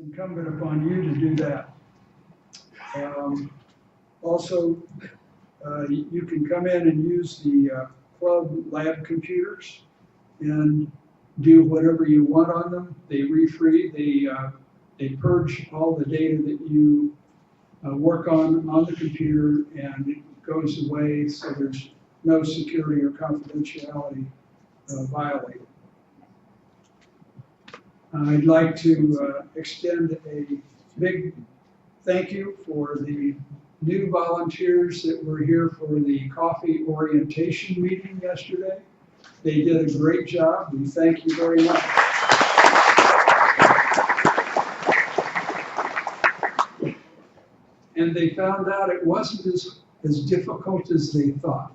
incumbent upon you to do that. Also, you can come in and use the club lab computers and do whatever you want on them. They they purge all the data that you work on the computer, and it goes away, so there's no security or confidentiality violated. I'd like to extend a big thank you for the new volunteers that were here for the coffee orientation meeting yesterday. They did a great job. We thank you very much. And they found out it wasn't as difficult as they thought.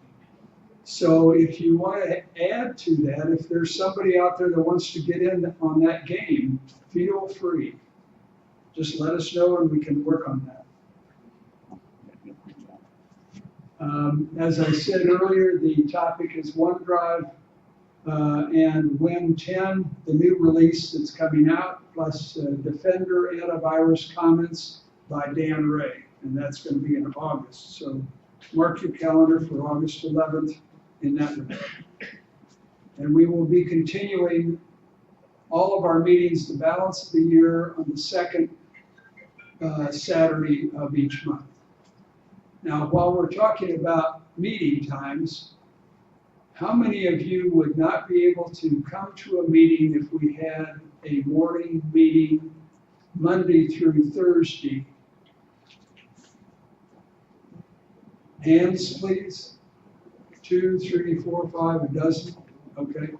So if you want to add to that, if there's somebody out there that wants to get in on that game, feel free. Just let us know and we can work on that. As I said earlier, the topic is OneDrive and Win 10, the new release that's coming out, plus Defender antivirus comments by Dan Ray, and that's going to be in August. So mark your calendar for August 11th in that regard. And we will be continuing all of our meetings the balance of the year on the second Saturday of each month. Now, while we're talking about meeting times, how many of you would not be able to come to a meeting if we had a morning meeting Monday through Thursday? Hands, please. 2, 3, 4, 5, a dozen. Okay.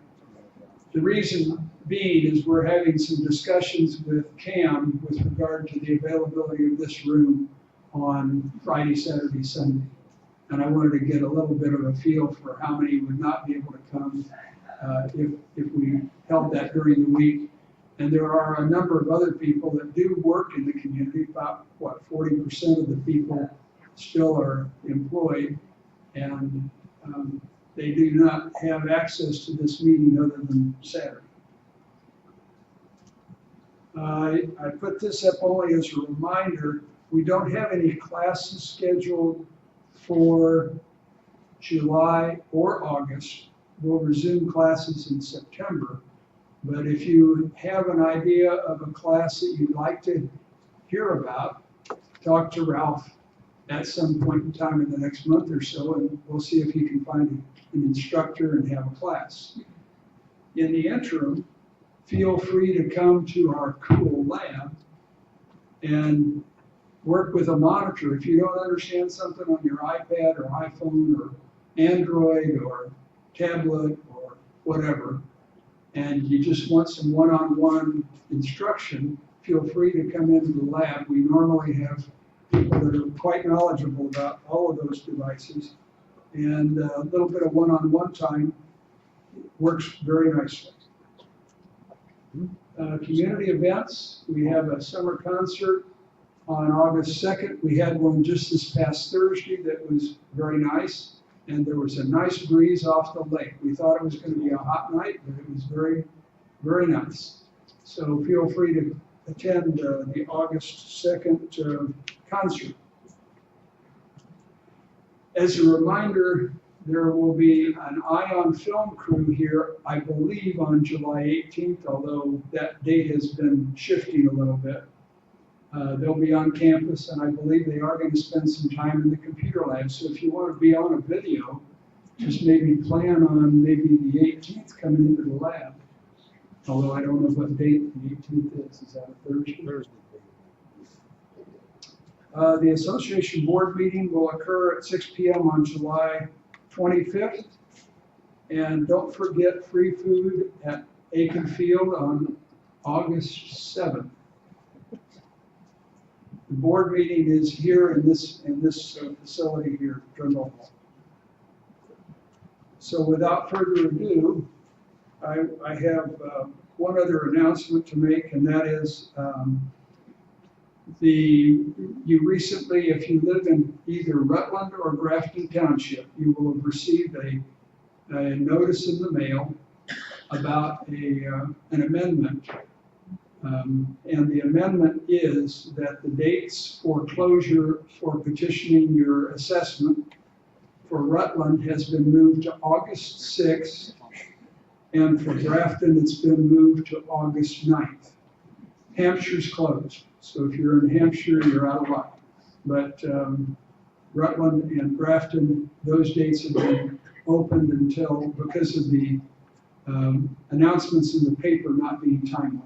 The reason being is we're having some discussions with CAM with regard to the availability of this room on Friday, Saturday, Sunday. And I wanted to get a little bit of a feel for how many would not be able to come if we held that during the week. And there are a number of other people that do work in the community. About, 40% of the people still are employed, and they do not have access to this meeting other than Saturday. I put this up only as a reminder. We don't have any classes scheduled for July or August. We'll resume classes in September. But if you have an idea of a class that you'd like to hear about, talk to Ralph at some point in time in the next month or so, and we'll see if he can find an instructor and have a class. In the interim, feel free to come to our cool lab and work with a monitor. If you don't understand something on your iPad or iPhone or Android or tablet or whatever, and you just want some one-on-one instruction, feel free to come into the lab. We normally have people that are quite knowledgeable about all of those devices, and a little bit of one-on-one time works very nicely. Community events, we have a summer concert on August 2nd. We had one just this past Thursday that was very nice, and there was a nice breeze off the lake. We thought it was going to be a hot night, but it was very, very nice. So feel free to attend the August 2nd concert. As a reminder, there will be an Ion Film crew here, I believe on July 18th, although that date has been shifting a little bit. They'll be on campus, and I believe they are going to spend some time in the computer lab. So if you want to be on a video, just maybe plan on maybe the 18th coming into the lab. Although I don't know what date the 18th is. Is that a Thursday? Thursday. The association board meeting will occur at 6 p.m. on July 25th. And don't forget free food at Aiken Field on August 7th. The board meeting is here in this facility here, Trimble Hall. So without further ado, I have one other announcement to make, and that is you recently, if you live in either Rutland or Grafton Township, you will have received a notice in the mail about an amendment And the amendment is that the dates for closure for petitioning your assessment for Rutland has been moved to August 6th, and for Grafton, it's been moved to August 9th. Hampshire's closed, so if you're in Hampshire, you're out of luck. But Rutland and Grafton, those dates have been opened until, because of the announcements in the paper not being timely.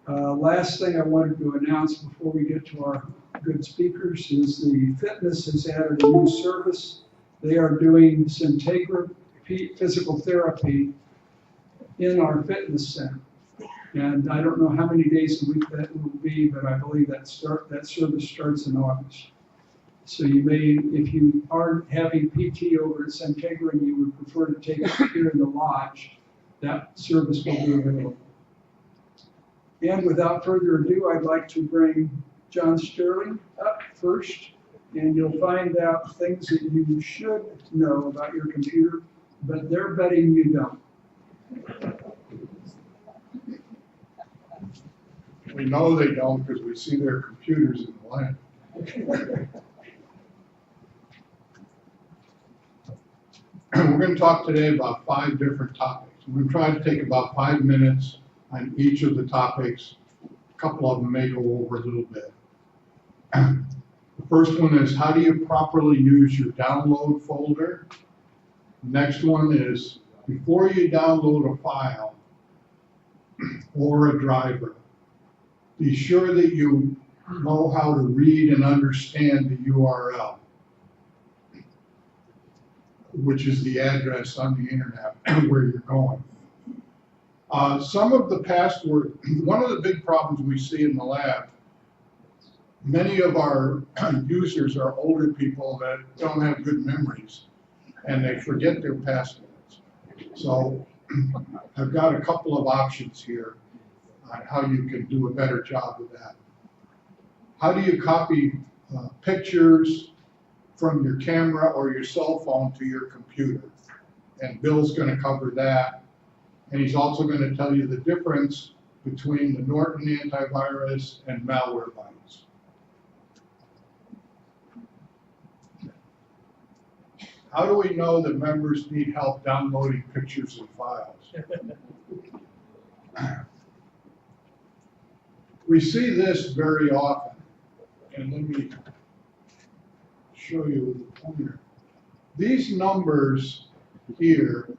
Last thing I wanted to announce before we get to our good speakers is the fitness has added a new service. They are doing Centegra physical therapy in our fitness center. And I don't know how many days a week that will be, but I believe that service starts in August. So you may, if you aren't having PT over at Centegra and you would prefer to take it here in the lodge, that service will be available. And without further ado, I'd like to bring John Sterling up first, and you'll find out things that you should know about your computer, but they're betting you don't. We know they don't because we see their computers in the lab. We're going to talk today about 5 different topics. We're going to try to take about 5 minutes on each of the topics. A couple of them may go over a little bit. The first one is, how do you properly use your download folder? Next one is, before you download a file or a driver, be sure that you know how to read and understand the URL, which is the address on the internet where you're going. Some of the password, one of the big problems we see in the lab, many of our users are older people that don't have good memories and they forget their passwords. So I've got a couple of options here on how you can do a better job with that. How do you copy pictures from your camera or your cell phone to your computer? And Bill's going to cover that. And he's also going to tell you the difference between the Norton antivirus and Malwarebytes. How do we know that members need help downloading pictures and files? We see this very often, and let me show you with the pointer. These numbers here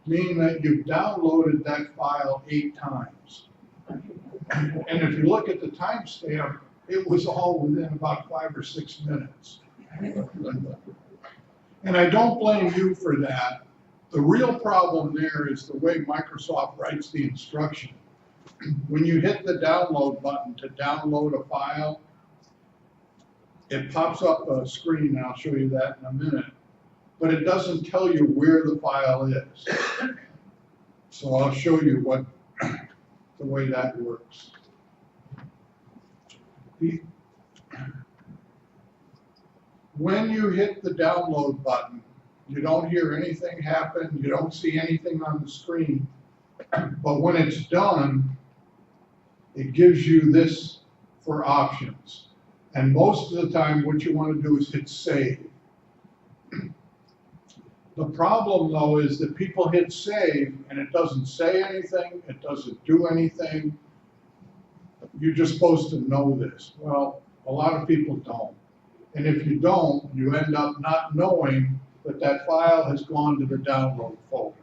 mean that you've downloaded that file 8 times. And if you look at the timestamp, it was all within about 5 or 6 minutes. And I don't blame you for that. The real problem there is the way Microsoft writes the instruction. When you hit the download button to download a file, it pops up a screen, and I'll show you that in a minute, but it doesn't tell you where the file is. So I'll show you what the way that works. When you hit the download button, you don't hear anything happen, you don't see anything on the screen, but when it's done, it gives you this for options. And most of the time, what you want to do is hit save. The problem, though, is that people hit save and it doesn't say anything, it doesn't do anything. You're just supposed to know this. Well, a lot of people don't. And if you don't, you end up not knowing that that file has gone to the download folder.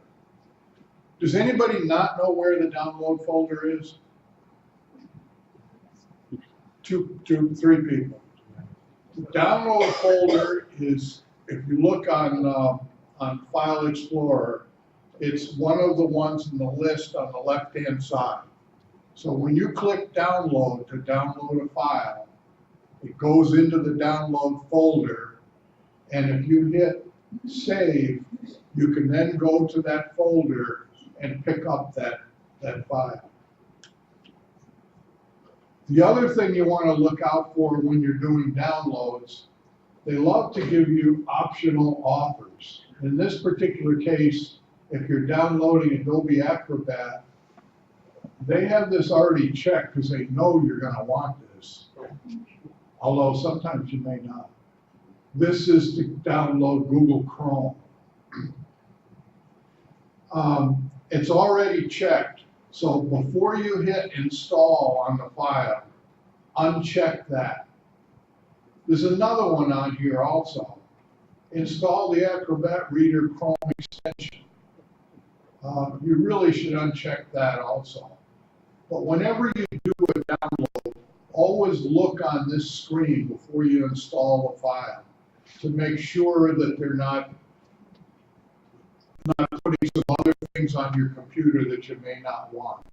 Does anybody not know where the download folder is? 2, 3 people. The download folder is, if you look on File Explorer, it's one of the ones in the list on the left-hand side. So when you click download to download a file, it goes into the download folder, and if you hit save, you can then go to that folder and pick up that file. The other thing you want to look out for when you're doing downloads, they love to give you optional offers. In this particular case, if you're downloading Adobe Acrobat, they have this already checked because they know you're gonna want this. Although sometimes you may not. This is to download Google Chrome. It's already checked, so before you hit install on the file, uncheck that. There's another one on here also. Install the Acrobat Reader Chrome extension. You really should uncheck that also. But whenever you do a download, always look on this screen before you install the file to make sure that they're not putting some other things on your computer that you may not want.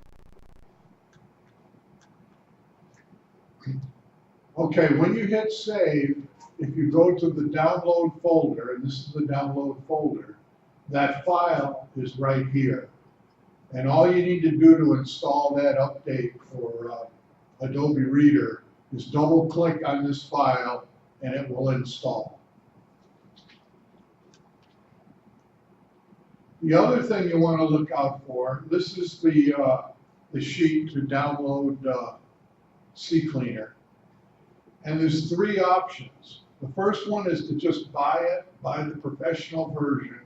Okay, when you hit save, if you go to the download folder, and this is the download folder, that file is right here. And all you need to do to install that update for Adobe Reader is double click on this file and it will install. The other thing you want to look out for, this is the sheet to download CCleaner. And there's three options. The first one is to just buy the professional version.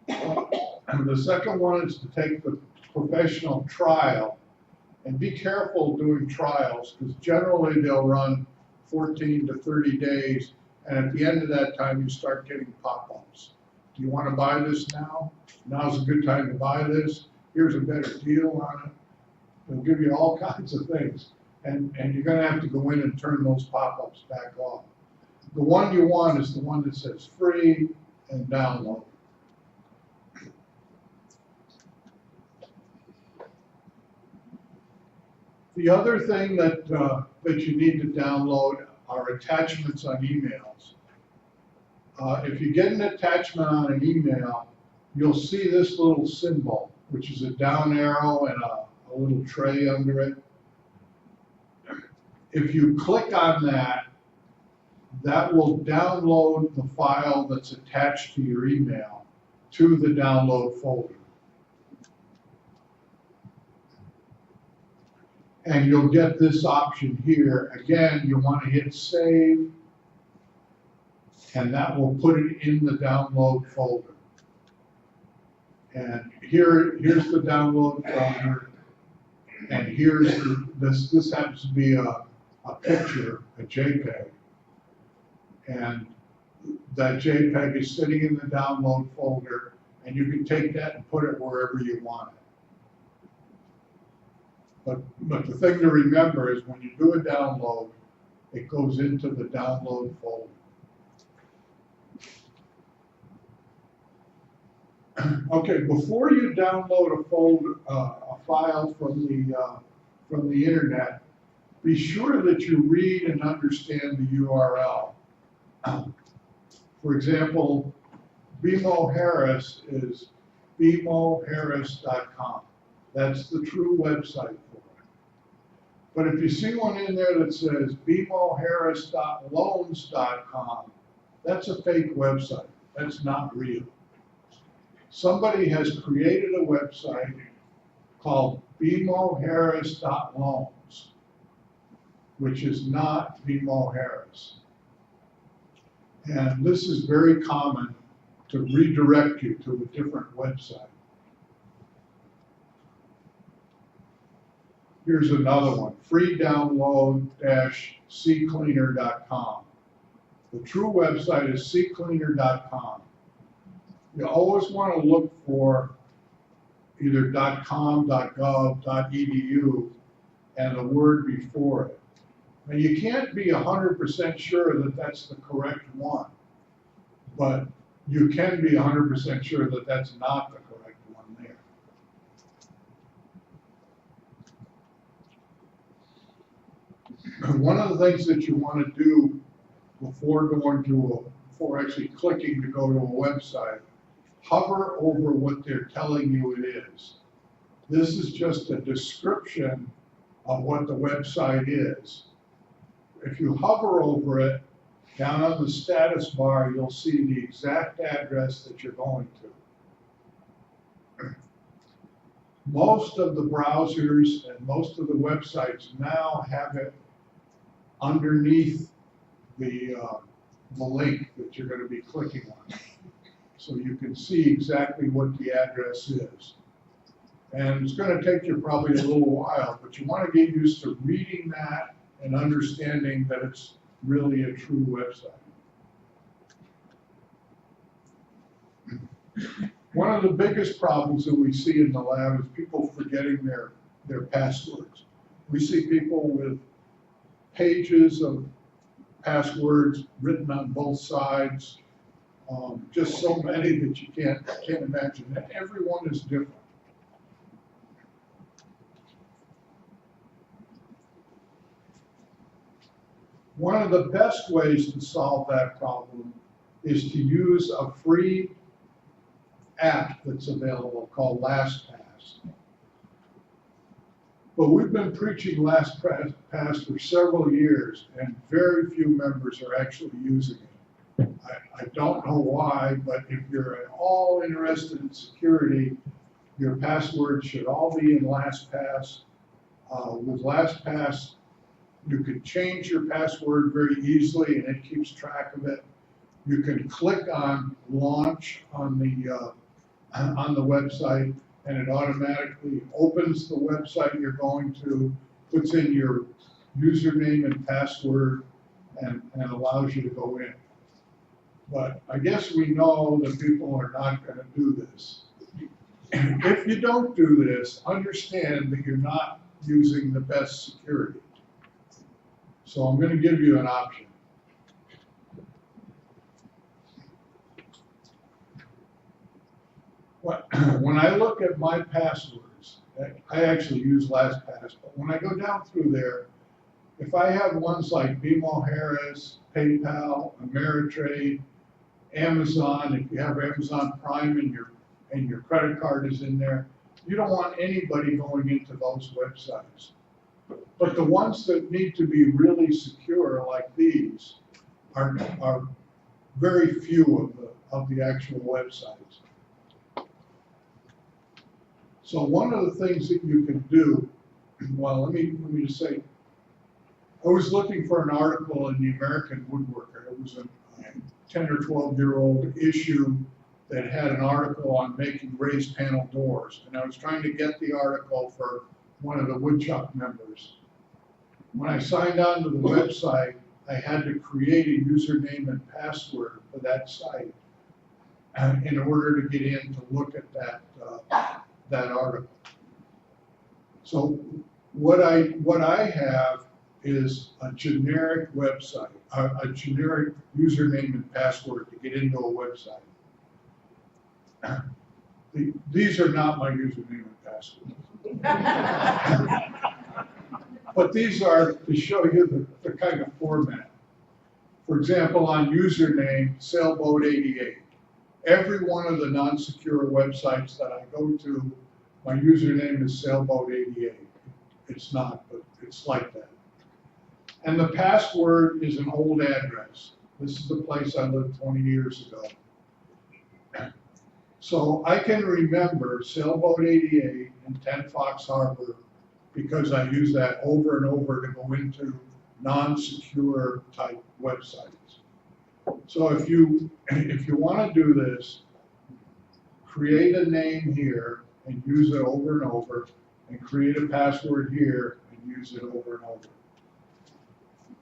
And the second one is to take the professional trial. And be careful doing trials, because generally they'll run 14 to 30 days, and at the end of that time you start getting pop-ups. Do you want to buy this now? Now's a good time to buy this. Here's a better deal on it. It'll give you all kinds of things. And you're going to have to go in and turn those pop-ups back off. The one you want is the one that says free and download. The other thing that you need to download are attachments on emails. If you get an attachment on an email, you'll see this little symbol, which is a down arrow and a little tray under it. If you click on that, that will download the file that's attached to your email to the download folder. And you'll get this option here. Again, you want to hit save, and that will put it in the download folder. And here's the download folder, and here's this happens to be a picture, a JPEG. And that JPEG is sitting in the download folder, and you can take that and put it wherever you want it. But the thing to remember is when you do a download, it goes into the download folder. Okay, before you download a file from the internet, be sure that you read and understand the URL. For example, BMO Harris is bmoharris.com. That's the true website for it. But if you see one in there that says bmoharris.loans.com, that's a fake website. That's not real. Somebody has created a website called bmoharris.loans, which is not BMO Harris. And this is very common to redirect you to a different website. Here's another one, free download-ccleaner.com. The true website is ccleaner.com. You always want to look for either .com, .gov, .edu, and the word before it. Now you can't be 100% sure that that's the correct one, but you can be 100% sure that that's not the correct one there. One of the things that you want to do before actually clicking to go to a website, hover over what they're telling you it is. This is just a description of what the website is. If you hover over it, down on the status bar, you'll see the exact address that you're going to. Most of the browsers and most of the websites now have it underneath the link that you're going to be clicking on. So you can see exactly what the address is. And it's going to take you probably a little while, but you want to get used to reading that and understanding that it's really a true website. One of the biggest problems that we see in the lab is people forgetting their passwords. We see people with pages of passwords written on both sides, just so many that you can't imagine. And everyone is different. One of the best ways to solve that problem is to use a free app that's available called LastPass. But we've been preaching LastPass for several years, and very few members are actually using it. I don't know why, but if you're at all interested in security, your passwords should all be in LastPass. With LastPass, you can change your password very easily, and it keeps track of it. You can click on launch on the website, and it automatically opens the website you're going to, puts in your username and password, and allows you to go in. But I guess we know that people are not going to do this. If you don't do this, understand that you're not using the best security. So I'm going to give you an option. When I look at my passwords, I actually use LastPass, but when I go down through there, if I have ones like BMO Harris, PayPal, Ameritrade, Amazon, if you have Amazon Prime and your credit card is in there, you don't want anybody going into those websites. But the ones that need to be really secure, like these, are very few of the actual websites. So one of the things that you can do, well, let me just say, I was looking for an article in the American Woodworker. It was a 10 or 12-year-old issue that had an article on making raised panel doors. And I was trying to get the article for one of the woodshop members. When I signed on to the website, I had to create a username and password for that site in order to get in to look at that article. So what I have is a generic website, a generic username and password to get into a website. These are not my username and password. But these are to show you the kind of format. For example, on username, Sailboat88. Every one of the non-secure websites that I go to, my username is Sailboat88. It's not, but it's like that. And the password is an old address. This is the place I lived 20 years ago. So I can remember Sailboat88 in 10 Fox Harbor because I use that over and over to go into non-secure type websites. So if you want to do this, create a name here and use it over and over, and create a password here and use it over and over.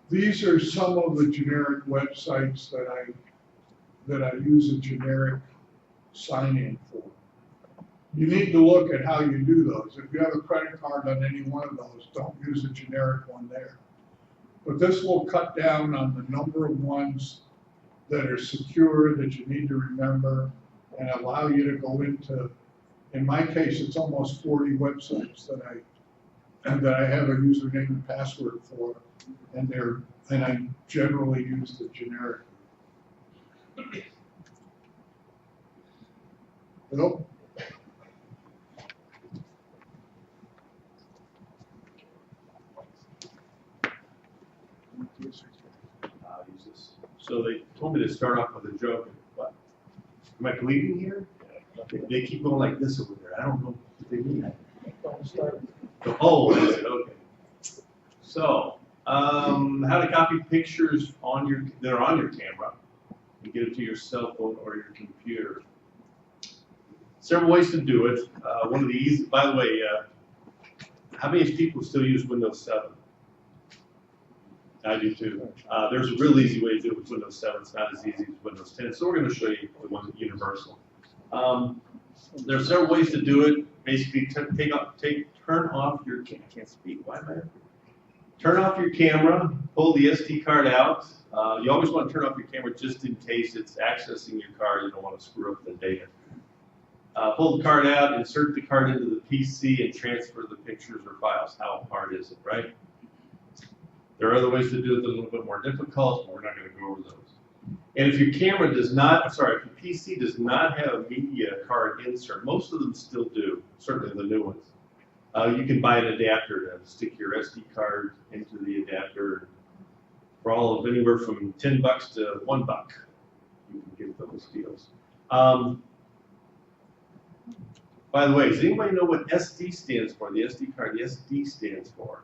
These are some of the generic websites that I use a generic sign-in for. You need to look at how you do those. If you have a credit card on any one of those, don't use a generic one there. But this will cut down on the number of ones that are secure that you need to remember and allow you to go into, in my case, it's almost 40 websites that I have a username and password for, and I generally use the generic. Nope. So they told me to start off with a joke, but am I bleeding here? They keep going like this over there. I don't know what they mean. Oh, is it? Okay. So, how to copy pictures that are on your camera and get it to your cell phone or your computer. Several ways to do it. One of the easy, by the way, how many people still use Windows 7? I do too. There's a real easy way to do it with Windows 7. It's not as easy as Windows 10. So we're going to show you the one that's universal. There are several ways to do it. Basically, turn off your, I can't speak, why am I? Turn off your camera, pull the SD card out. You always want to turn off your camera just in case it's accessing your card. You don't want to screw up the data. Pull the card out, insert the card into the PC, and transfer the pictures or files. How hard is it, right? There are other ways to do it that are a little bit more difficult, but we're not going to go over those. And if your camera does not, if your PC does not have a media card insert, most of them still do, certainly the new ones. You can buy an adapter to stick your SD card into the adapter for all of anywhere from $10 to $1. You can get those deals. By the way, does anybody know what SD stands for? The SD card, the SD stands for.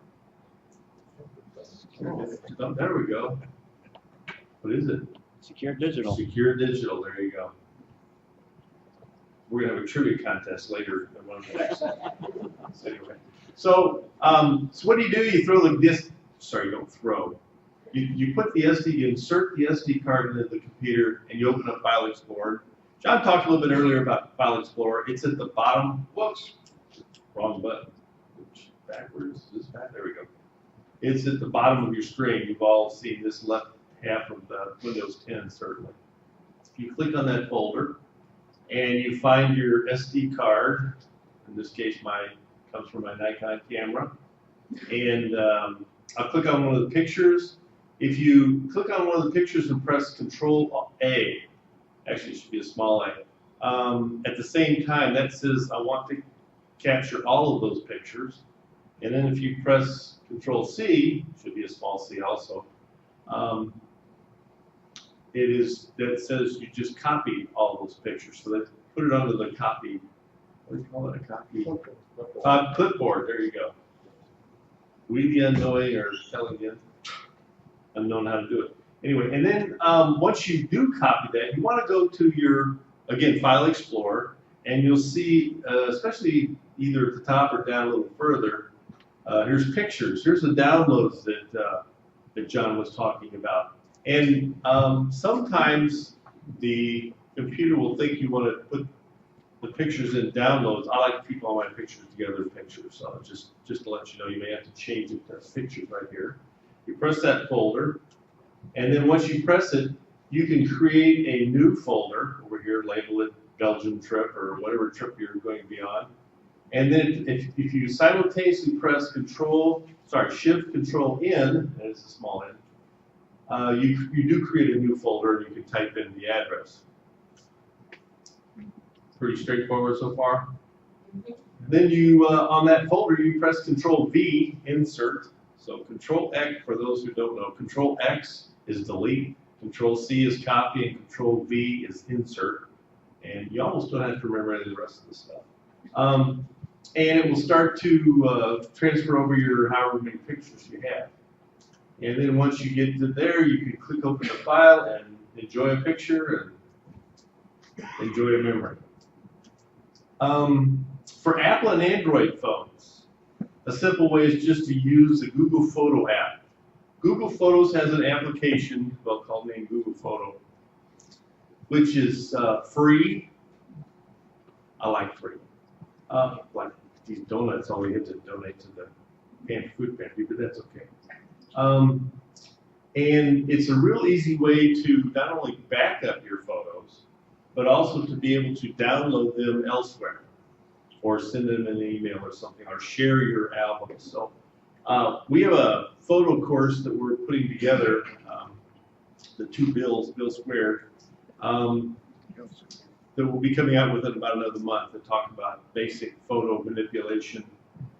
Oh, there we go. What is it? Secure Digital. Secure Digital, there you go. We're gonna have a trivia contest later in one of the next. So anyway, so what do? You throw the disk. Sorry, you don't throw. You put the SD, you insert the SD card into the computer, and you open up File Explorer. John talked a little bit earlier about File Explorer. It's at the bottom. Whoops, wrong button. Oops, backwards. This back. There we go. It's at the bottom of your screen. You've all seen this left half of the Windows 10, certainly. You click on that folder, and you find your SD card. In this case, comes from my Nikon camera. And I'll click on one of the pictures. If you click on one of the pictures and press Control A, actually it should be a small a, at the same time that says I want to capture all of those pictures. And then if you press Control C, should be a small c also, that says you just copy all of those pictures. So that put it onto the copy, what do you call it, a copy? Clipboard, there you go. We the unknowing are telling you unknown how to do it. Anyway, and then once you do copy that, you want to go to your, again, File Explorer, and you'll see, especially either at the top or down a little further, here's pictures. Here's the downloads that John was talking about. And sometimes the computer will think you want to put the pictures in downloads. I like to keep all my pictures together in pictures, so just to let you know, you may have to change it to pictures right here. You press that folder, and then once you press it, you can create a new folder over here, label it Belgium trip or whatever trip you're going to be on. And then if you simultaneously press Shift Control N, and it's a small n, you do create a new folder and you can type in the address. Pretty straightforward so far. Then you, on that folder, you press Control V, insert. So Control X, for those who don't know, Control X is delete, Control C is copy, and Control V is insert. And you almost don't have to remember any of the rest of the stuff. And it will start to transfer over your however many pictures you have. And then once you get to there, you can click open the file and enjoy a picture and enjoy a memory. For Apple and Android phones, a simple way is just to use the Google Photo app. Google Photos has an application, well, called named Google Photo, which is free. I like free. Like these donuts, all we have to donate to the food pantry, but that's okay. And it's a real easy way to not only back up your photos, but also to be able to download them elsewhere, or send them an email or something, or share your albums. So we have a photo course that we're putting together, the two Bill Squared, that will be coming out within about another month to talk about basic photo manipulation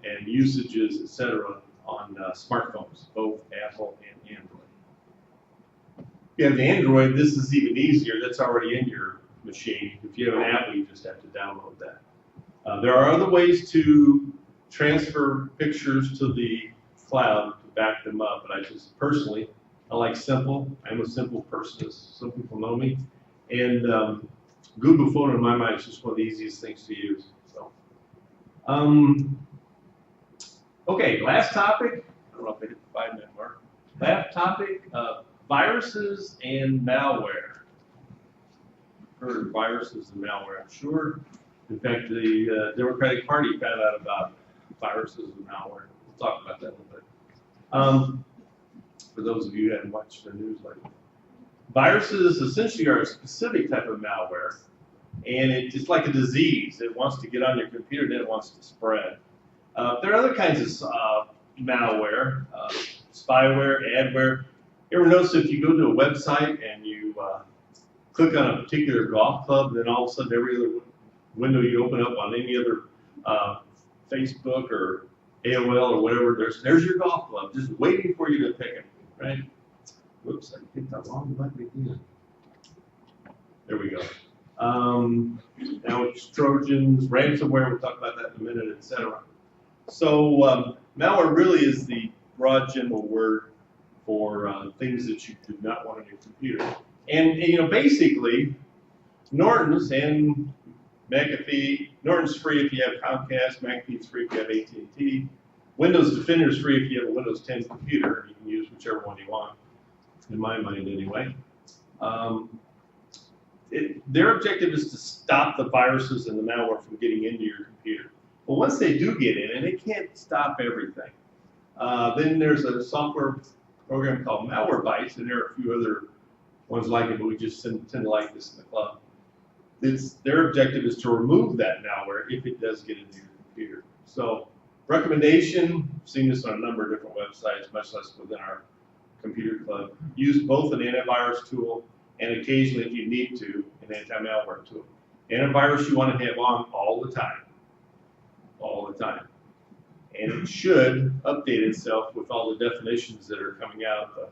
and usages, etc., on smartphones, both Apple and Android. If you have the Android, this is even easier. That's already in your machine. If you have an Apple, you just have to download that. There are other ways to transfer pictures to the cloud to back them up. But I just personally, I like simple. I'm a simple person, as some people know me. And Google Photo in my mind is just one of the easiest things to use. So, okay, last topic. I don't know if I hit the 5-minute mark. Last topic, viruses and malware. Heard of viruses and malware, I'm sure. In fact, the Democratic Party found out about viruses and malware. We'll talk about that in a little bit. For those of you who haven't watched the news lately. Viruses essentially are a specific type of malware, and it's like a disease. It wants to get on your computer, then it wants to spread. There are other kinds of malware, spyware, adware. You ever notice if you go to a website and you click on a particular golf club, then all of a sudden every other window you open up on any other Facebook or AOL or whatever, there's your golf club just waiting for you to pick it, right? Whoops, I picked that wrong button again. There we go. Now it's Trojans, ransomware, we'll talk about that in a minute, etc. So malware really is the broad general word for things that you do not want on your computer. And you know, basically, Norton's and McAfee, Norton's free if you have Comcast, McAfee's free if you have AT&T. Windows Defender is free if you have a Windows 10 computer. You can use whichever one you want, in my mind anyway. Their objective is to stop the viruses and the malware from getting into your computer. But once they do get in, and they can't stop everything, then there's a software program called Malwarebytes, and there are a few other ones like it, but we just tend to like this in the club. Their objective is to remove that malware if it does get into your computer. So, recommendation, I've seen this on a number of different websites, much less within our computer club. Use both an antivirus tool and occasionally, if you need to, an anti-malware tool. Antivirus you want to have on all the time. All the time. And it should update itself with all the definitions that are coming out, the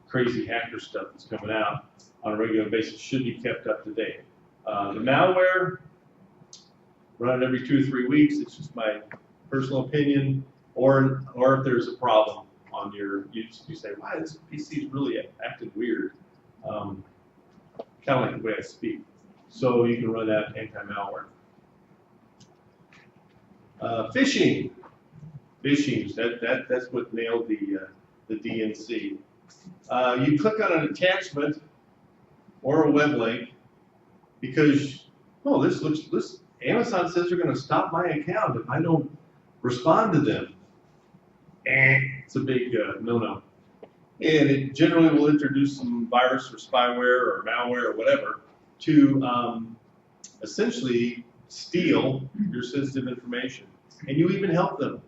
crazy hacker stuff that's coming out on a regular basis should be kept up to date. The malware, run it every 2 or 3 weeks. It's just my personal opinion. Or if there's a problem on your, you say, wow, this PC is really acting weird. Kind of like the way I speak. So you can run that anti-malware. Phishing. Phishing, that's what nailed the DNC. You click on an attachment or a web link because, oh, this Amazon says they're going to stop my account if I don't respond to them. It's a big no-no. And it generally will introduce some virus or spyware or malware or whatever to essentially steal your sensitive information. And you even help them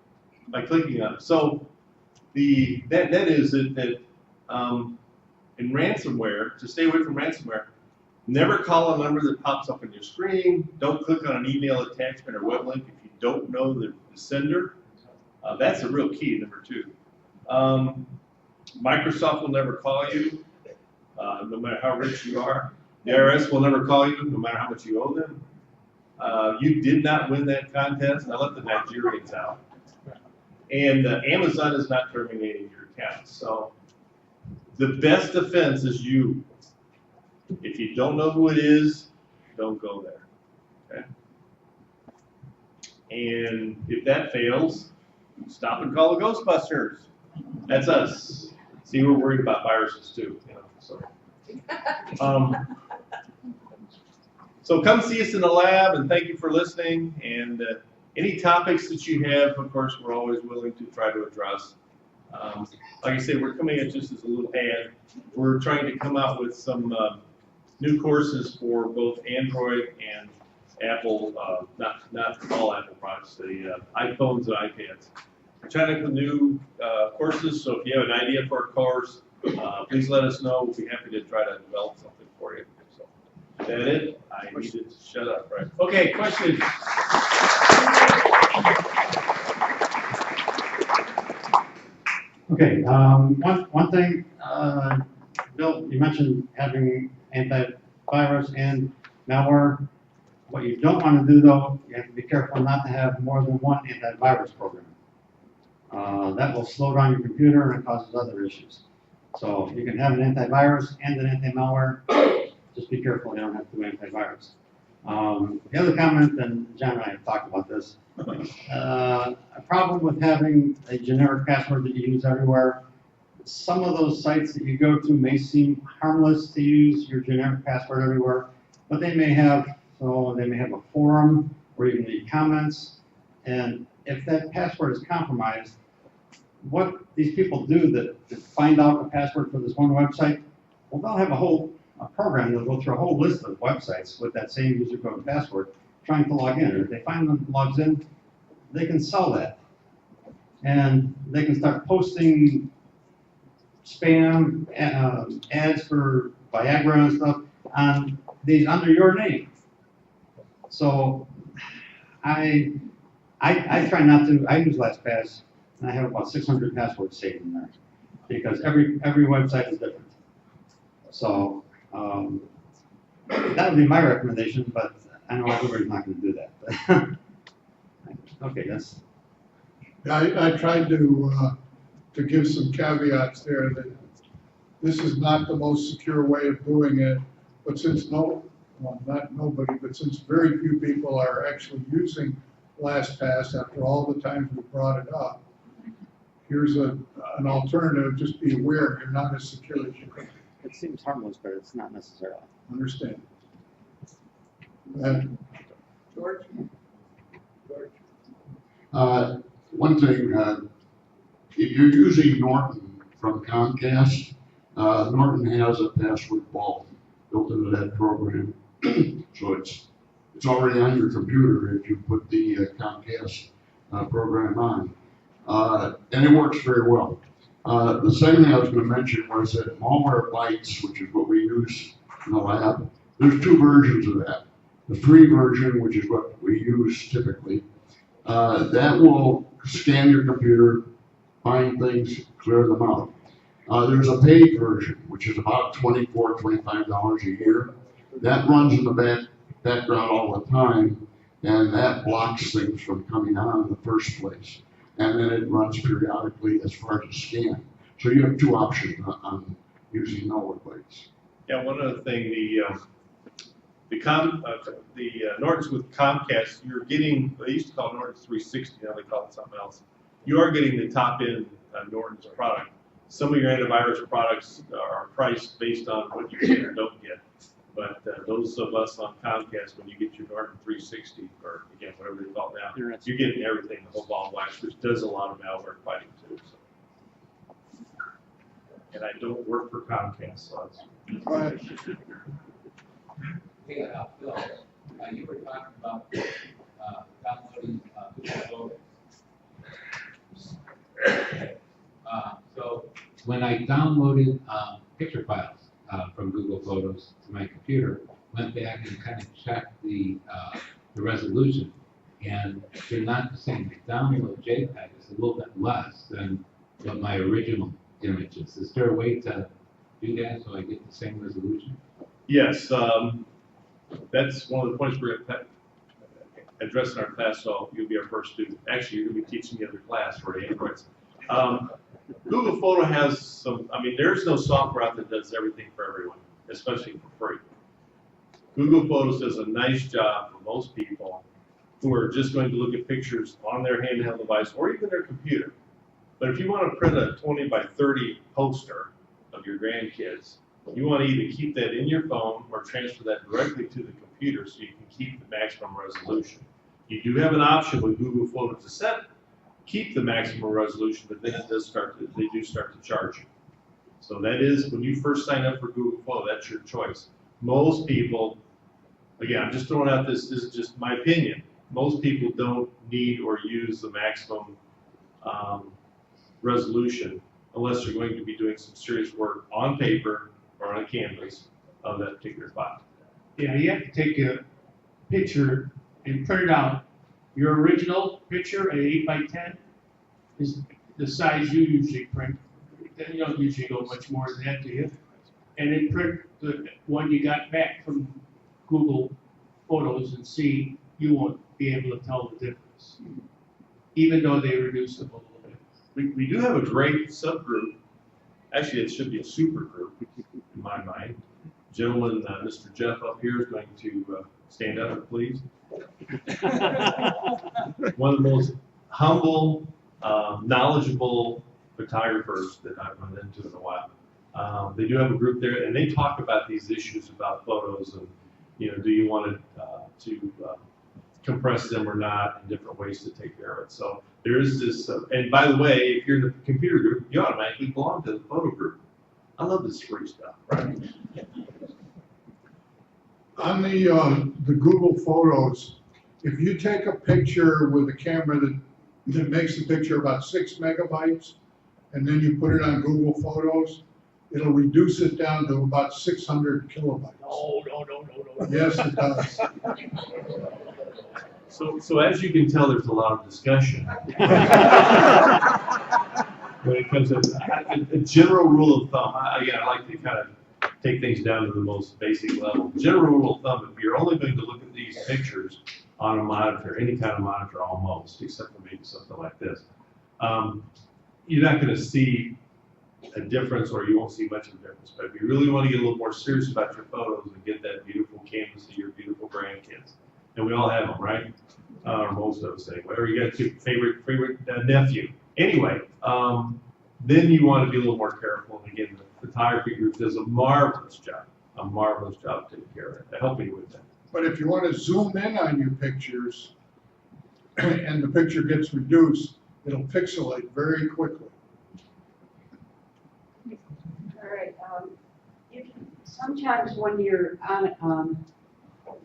by clicking on it. So that is it that in ransomware, to stay away from ransomware, never call a number that pops up on your screen. Don't click on an email attachment or web link if you don't know the sender. That's a real key, number 2. Microsoft will never call you, no matter how rich you are. The IRS will never call you, no matter how much you owe them. You did not win that contest. I let the Nigerians out. And Amazon is not terminating your account. So the best defense is you. If you don't know who it is, don't go there. Okay? And if that fails, stop and call the Ghostbusters. That's us. See, we're worried about viruses too. You know, so come see us in the lab, and thank you for listening. And any topics that you have, of course, we're always willing to try to address. Like I said, we're coming at just as a little ad. We're trying to come out with some new courses for both Android and Apple, not all Apple products, the iPhones and iPads. We're trying to put new courses, so if you have an idea for a course, please let us know. We'll be happy to try to develop something for you. So, is that it? I need to shut up, right? Okay, questions? Okay, one thing, Bill, you mentioned having antivirus and malware. What you don't want to do though, you have to be careful not to have more than one antivirus program. That will slow down your computer and it causes other issues. So you can have an antivirus and an anti-malware. Just be careful, you don't have to do antivirus. The other comment, and John and I have talked about this, a problem with having a generic password that you use everywhere. Some of those sites that you go to may seem harmless to use your generic password everywhere, but they may have a forum where you can leave comments, and if that password is compromised, what these people do that find out the password for this one website, well, they'll have a program that'll go through a whole list of websites with that same user code and password trying to log in. And if they find one that logs in, they can sell that. And they can start posting spam ads for Viagra and stuff on these under your name. So I try not to. I use LastPass, and I have about 600 passwords saved in there because every website is different. So that would be my recommendation, but I know everybody's not going to do that. Okay, that's. I tried to give some caveats there that this is not the most secure way of doing it, but since not nobody, but since very few people are actually using LastPass after all the times we brought it up, here's an alternative. Just be aware you're not as secure as you think. It seems harmless, but it's not necessarily. Understand. And George? One thing, if you're using Norton from Comcast, Norton has a password vault built into that program. So it's already on your computer if you put the Comcast program on. And it works very well. The second thing I was going to mention was that Malwarebytes, which is what we use in the lab, there's two versions of that. The free version, which is what we use typically, that will scan your computer, find things, clear them out. There's a paid version, which is about $24, $25 a year. That runs in the background all the time, and that blocks things from coming on in the first place. And then it runs periodically as far as a scan. So you have two options on using Malwarebytes. Yeah, one other thing, the Norton's with Comcast, you're getting, they used to call it Norton 360, now they call it something else. You are getting the top end Norton's product. Some of your antivirus products are priced based on what you get or don't get. But those of us on Comcast, when you get your Norton 360, or again, whatever they call it now, you're getting everything, the whole ball of wax, which does a lot of malware fighting too. So. And I don't work for Comcast, so that's. Hey, Phil, you were talking about downloading Google Photos. So when I downloaded picture files from Google Photos to my computer, went back and kind of checked the resolution, and they're not the same. The download JPEG is a little bit less than what my original image is. Is there a way to do that so I get the same resolution? Yes, that's one of the points we're going to address in our class, so you'll be our first student. Actually, you're going to be teaching the other class for Androids. Google Photo has some, I mean, there's no software out that does everything for everyone, especially for free. Google Photos does a nice job for most people who are just going to look at pictures on their handheld device or even their computer. But if you want to print a 20 by 30 poster of your grandkids, you want to either keep that in your phone or transfer that directly to the computer so you can keep the maximum resolution. You do have an option with Google Photo to keep the maximum resolution, but then they do start to charge you. So that is, when you first sign up for Google Photo, that's your choice. Most people, again, I'm just throwing out this is just my opinion, most people don't need or use the maximum resolution unless you're going to be doing some serious work on paper or on a canvas of that particular file. Yeah, you have to take a picture and print it out. Your original picture at 8 by 10 is the size you usually print. You don't usually go much more than that, do you? And then print the one you got back from Google photos and see, you won't be able to tell the difference, even though they reduce them a little bit. We do have a great subgroup. Actually, it should be a super group in my mind. Gentleman, Mr. Jeff up here is going to stand up, please. One of the most humble, knowledgeable photographers that I've run into in a while. They do have a group there, and they talk about these issues about photos and, do you want to compress them or not, and different ways to take care of it. So there is this, and by the way, if you're in the computer group, you automatically belong to the photo group. I love this free stuff, right? On the Google Photos, if you take a picture with a camera that makes the picture about 6 megabytes, and then you put it on Google Photos, it'll reduce it down to about 600 kilobytes. No. Yes, it does. So as you can tell, there's a lot of discussion. When it comes to a general rule of thumb, again, I like to kind of take things down to the most basic level. General rule of thumb, if you're only going to look at these pictures on a monitor, any kind of monitor almost, except for maybe something like this, you're not going to see a difference, or you won't see much of a difference. But if you really want to get a little more serious about your photos and get that beautiful canvas of your beautiful grandkids, and we all have them, right? Or most of us anyway. Or you got your favorite nephew. Anyway, then you want to be a little more careful. And again, the photography group does a marvelous job taking care of it, helping you with that. But if you want to zoom in on your pictures and the picture gets reduced, it'll pixelate very quickly. All right, sometimes when you're on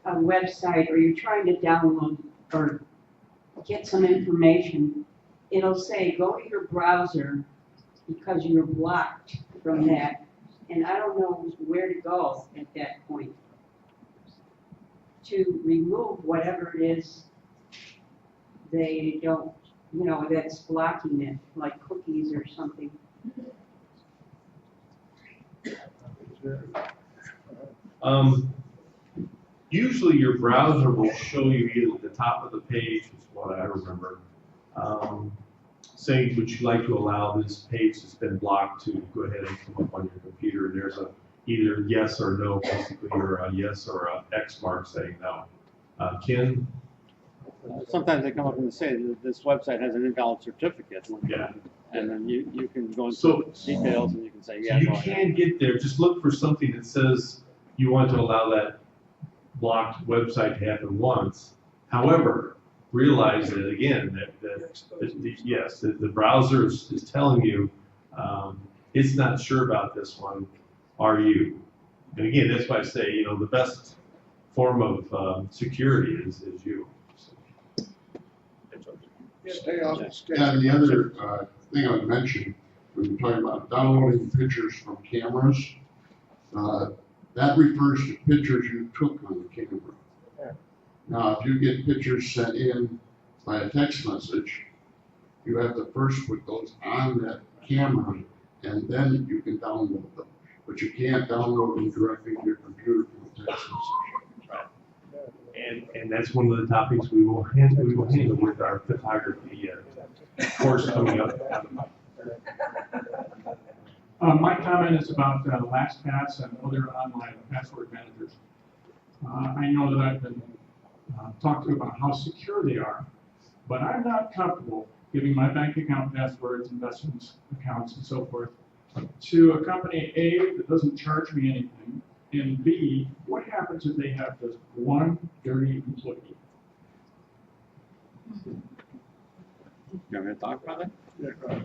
a website or you're trying to download or get some information, it'll say, go to your browser because you're blocked from that. And I don't know where to go at that point to remove whatever it is they don't, that's blocking it, like cookies or something. Usually your browser will show you either at the top of the page, is what I remember, saying, would you like to allow this page that's been blocked to go ahead and come up on your computer, and there's either yes or no, basically, or a yes or a X mark saying no. Ken? Sometimes they come up and say that this website has an invalid certificate. Yeah. And then you can go into So- details and you can say, So yeah, you go ahead. can get there, just look for something that says you want to allow that blocked website to happen once. However, realize that again, the browser is telling you, it's not sure about this one, are you? And again, that's why I say, the best form of security is you. Stay off the schedule. Yeah, and the other thing I would mention, when you're talking about downloading pictures from cameras, that refers to pictures you took on the camera. Now, if you get pictures sent in by a text message, you have to first put those on that camera, and then you can download them. But you can't download them directly to your computer from a text message. And that's one of the topics we will handle with our photography course coming up. My comment is about LastPass and other online password managers. I know that I've been talked to about how secure they are, but I'm not comfortable giving my bank account passwords, investments accounts, and so forth to a company A that doesn't charge me anything, and B, what happens if they have just one dirty employee? You want me to talk about it? Yeah, go ahead.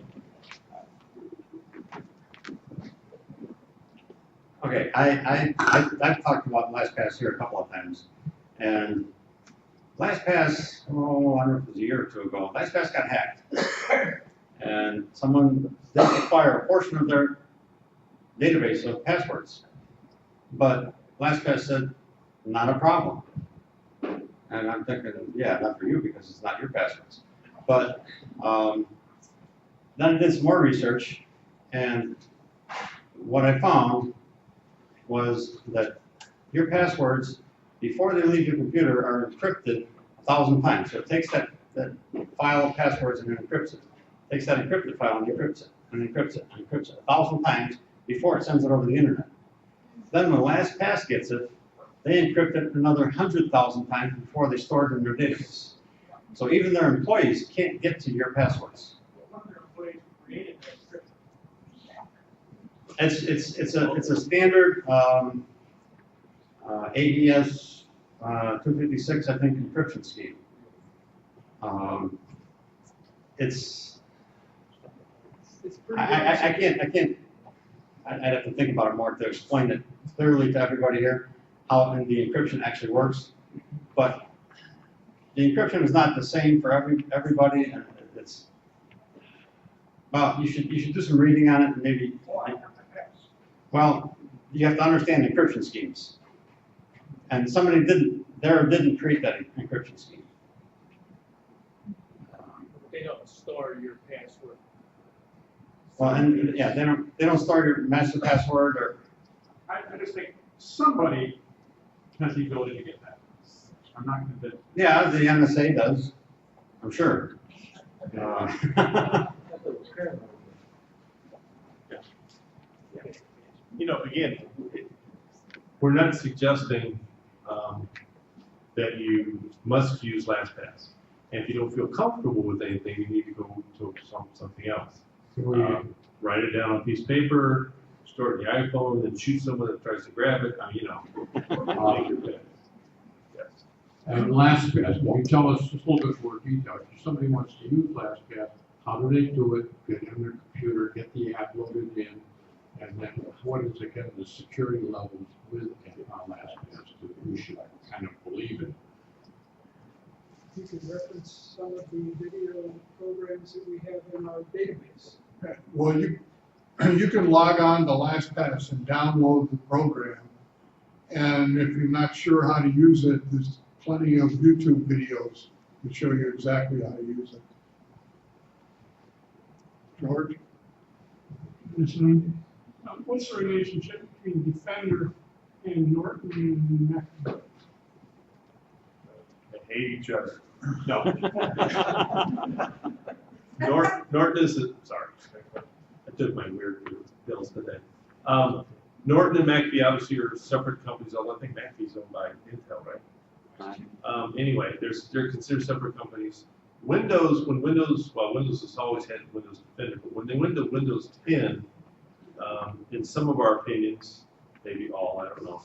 Okay, I've talked about LastPass here a couple of times, and LastPass, I don't know if it was a year or two ago, LastPass got hacked. And someone did acquire a portion of their database of passwords. But LastPass said, not a problem. And I'm thinking, yeah, not for you because it's not your passwords. But then I did some more research, and what I found was that your passwords before they leave your computer are encrypted 1,000 times. So it takes that file of passwords and encrypts it. Takes that encrypted file and encrypts it, and encrypts it, and encrypts it 1,000 times before it sends it over the internet. Then when LastPass gets it, they encrypt it another 100,000 times before they store it in their database. So even their employees can't get to your passwords. It's a standard AES 256, I think, encryption scheme. I'd have to think about it more to explain it clearly to everybody here, how the encryption actually works. But the encryption is not the same for everybody, and it's, well, you should do some reading on it and maybe, well, you have to understand encryption schemes. And somebody didn't create that encryption scheme. They don't store your password. Well, and yeah, they don't store your master password or. I just think somebody has the ability to get that. I'm not convinced. Yeah, the NSA does, I'm sure. You know, again, we're not suggesting that you must use LastPass. And if you don't feel comfortable with anything, you need to go to something else. Write it down on a piece of paper, store it in the iPhone, then shoot someone that tries to grab it. I mean, you know, make your pick. Yes. And LastPass, can you tell us just a little bit more detail? If somebody wants to use LastPass, how do they do it? Get it on their computer, get the app loaded in, and then what is again the security levels with LastPass that we should kind of believe in? You can reference some of the video programs that we have in our database. Well, you can log on to LastPass and download the program. And if you're not sure how to use it, there's plenty of YouTube videos that show you exactly how to use it. George? What's the relationship between Defender and Norton and McAfee? They hate each other. No. Norton is, sorry, I took my weird pills today. Norton and McAfee obviously are separate companies, although I think McAfee's owned by Intel, right? Anyway, they're considered separate companies. Windows has always had Windows Defender, but when they went to Windows 10, in some of our opinions, maybe all, I don't know,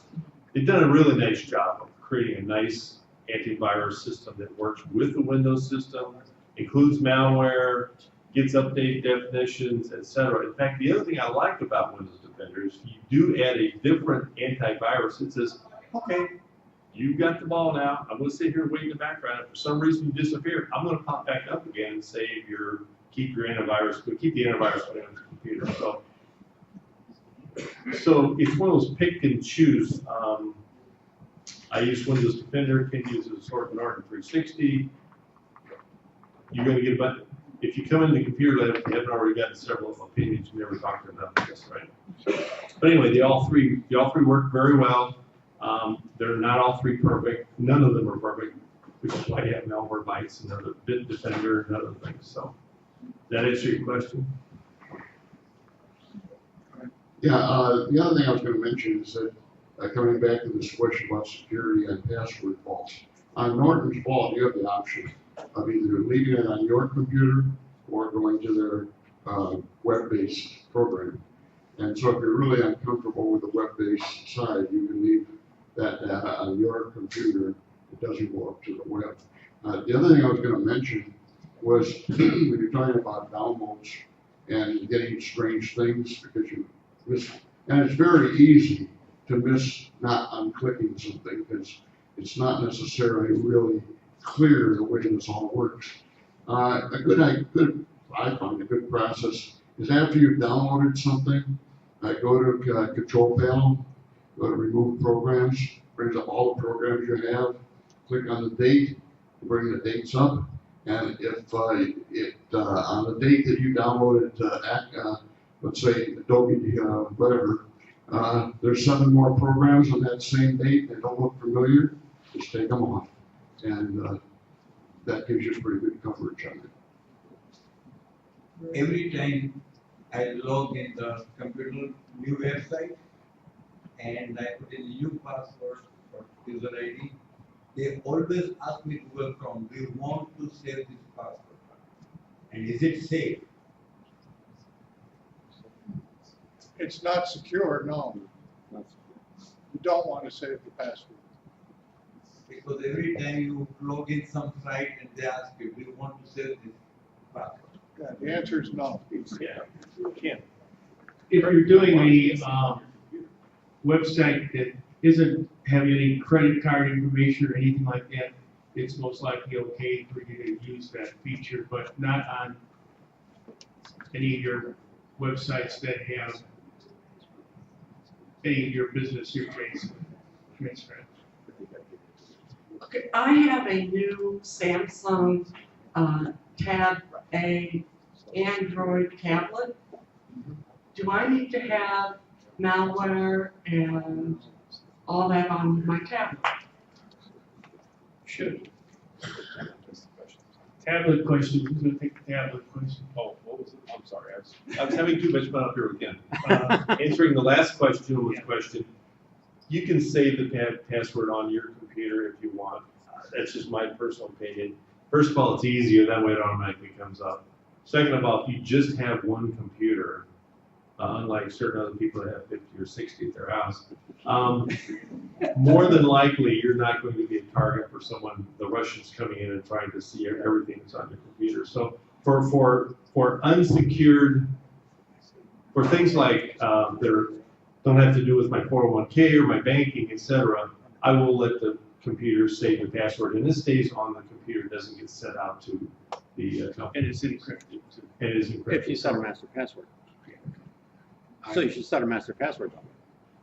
they've done a really nice job of creating a nice antivirus system that works with the Windows system, includes malware, gets updated definitions, etc. In fact, the other thing I like about Windows Defender is you do add a different antivirus. It says, okay, you got the ball now. I'm going to sit here and wait in the background. If for some reason you disappear, I'm going to pop back up again and save your, keep the antivirus on the computer. So it's one of those pick and choose. I use Windows Defender, Ken uses Norton 360. You're going to get about, if you come in the computer lab, if you haven't already gotten several opinions, you never talked enough of this, right? But anyway, they all three work very well. They're not all three perfect. None of them are perfect, which is why you have Malwarebytes and other Bitdefender and other things. So, does that answer your question? Yeah, the other thing I was going to mention is that coming back to this question about security and password vaults, on Norton's Vault, you have the option of either leaving it on your computer or going to their web-based program. And so if you're really uncomfortable with the web-based side, you can leave that data on your computer. It doesn't go up to the web. The other thing I was going to mention was when you're talking about downloads and getting strange things because you miss, and it's very easy to miss not unclicking something because it's not necessarily really clear the way this all works. I find a good process is after you've downloaded something, go to Control Panel, go to Remove Programs, brings up all the programs you have, click on the date, bring the dates up, and if on the date that you downloaded, let's say Adobe, whatever, there's 7 more programs on that same date that don't look familiar, just take them off. And that gives you pretty good coverage on it. Every time I log in the computer new website and I put in new password or user ID, they always ask me Google Chrome, do you want to save this password? And is it safe? It's not secure, no. You don't want to save the password. Because every time you log in some site and they ask you, do you want to save this password? Yeah, the answer is no. Yeah, you can. If you're doing a, website that isn't having any credit card information or anything like that, it's most likely okay for you to use that feature, but not on any of your websites that have any of your business you're transferring. Okay, I have a new Samsung Tab A Android tablet. Do I need to have malware and all that on my tablet? Should. Tablet question, who's gonna take the tablet question? Oh, what was it? I'm sorry, I was having too much fun up here again. Answering the last question was question, you can save the password on your computer if you want. That's just my personal opinion. First of all, it's easier, that way it automatically comes up. Second of all, if you just have one computer, unlike certain other people that have 50 or 60 at their house, more than likely you're not going to be a target for someone, the Russians coming in and trying to see everything that's on your computer. So for unsecured, for things like that don't have to do with my 401k or my banking, etc., I will let the computer save the password, and this stays on the computer, doesn't get sent out to the company. And it's encrypted too. And it is encrypted. If you set a master password. So you should set a master password.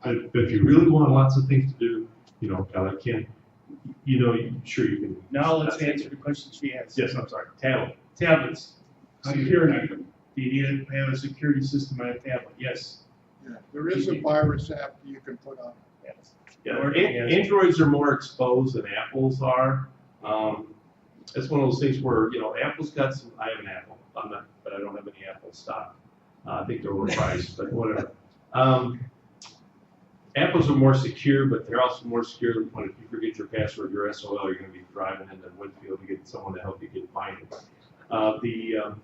But if you really want lots of things to do, you know, I can't, you know, sure you can. Now let's answer the questions she asked. Yes, I'm sorry, tablet. Tablets, security. Do you need to have a security system on a tablet? Yes. Yeah, there is a virus app you can put on. Yes. Yeah, Androids are more exposed than Apples are. It's one of those things where, you know, Apple's got some, I have an Apple, but I don't have any Apple stock. I think they're overpriced, but whatever. Apples are more secure, but they're also more secure than when if you forget your password, your SOL, you're going to be driving into Winfield to get someone to help you find it. The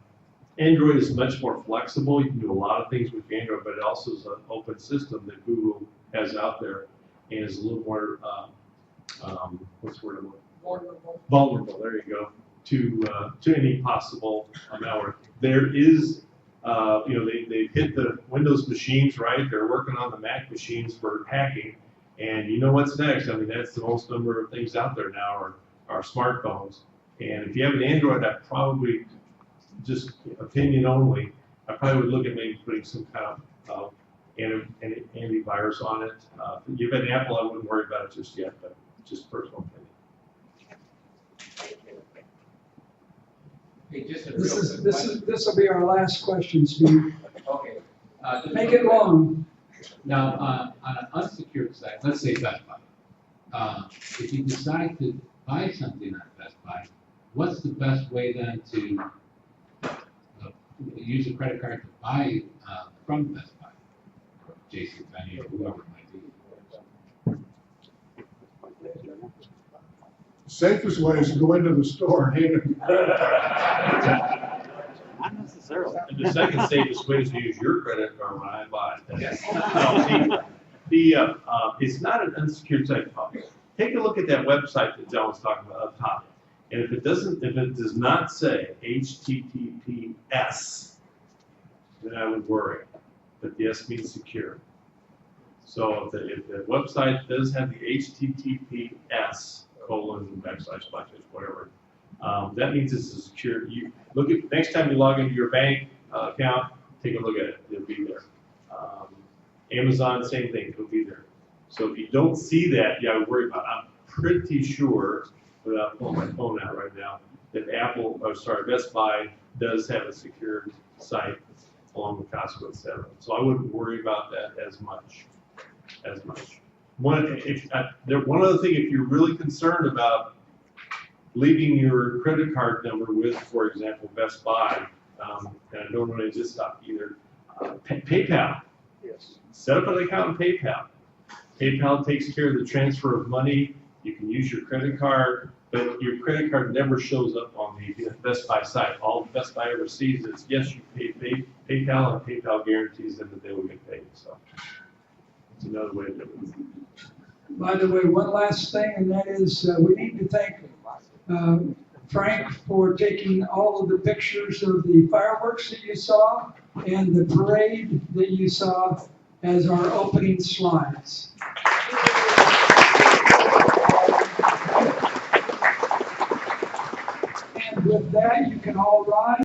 Android is much more flexible. You can do a lot of things with Android, but it also is an open system that Google has out there and is a little more, what's the word? Vulnerable, there you go, to any possible malware. There is, you know, they've hit the Windows machines, right? They're working on the Mac machines for hacking. And you know what's next? I mean, that's the most number of things out there now are smartphones. And if you have an Android, I probably, just opinion only, I probably would look at maybe putting some kind of antivirus on it. If you have an Apple, I wouldn't worry about it just yet, but just personal opinion. Hey, just a This will be our last question, Steve. Okay. Make it long. Now, on an unsecured site, let's say Best Buy, if you decide to buy something on Best Buy, what's the best way then to use a credit card to buy from Best Buy, or JCPenney, or whoever it might be? Safest way is to go into the store and hand it. Not necessarily. And the second safest way is to use your credit card when I buy it. Yes. No, it's not an unsecured site. Take a look at that website that John was talking about up top. And if it does not say HTTPS, then I would worry. But the S means secure. So if the website does have the HTTPS : whatever, that means it's a secure. You look at next time you log into your bank account, take a look at it. It'll be there. Amazon, same thing. It'll be there. So if you don't see that, yeah, I would worry about it. I'm pretty sure, without pulling my phone out right now, that Best Buy does have a secured site along with Costco, etc. So I wouldn't worry about that as much. one other thing, if you're really concerned about leaving your credit card number with, for example, Best Buy, and I don't want to just stop either, PayPal. Yes. Set up an account in PayPal. PayPal takes care of the transfer of money. You can use your credit card, but your credit card never shows up on the Best Buy site. All Best Buy ever sees is, yes, you paid PayPal, and PayPal guarantees them that they will get paid. So it's another way to do it. By the way, one last thing, and that is we need to thank Frank for taking all of the pictures of the fireworks that you saw and the parade that you saw as our opening slides. And with that, you can all rise.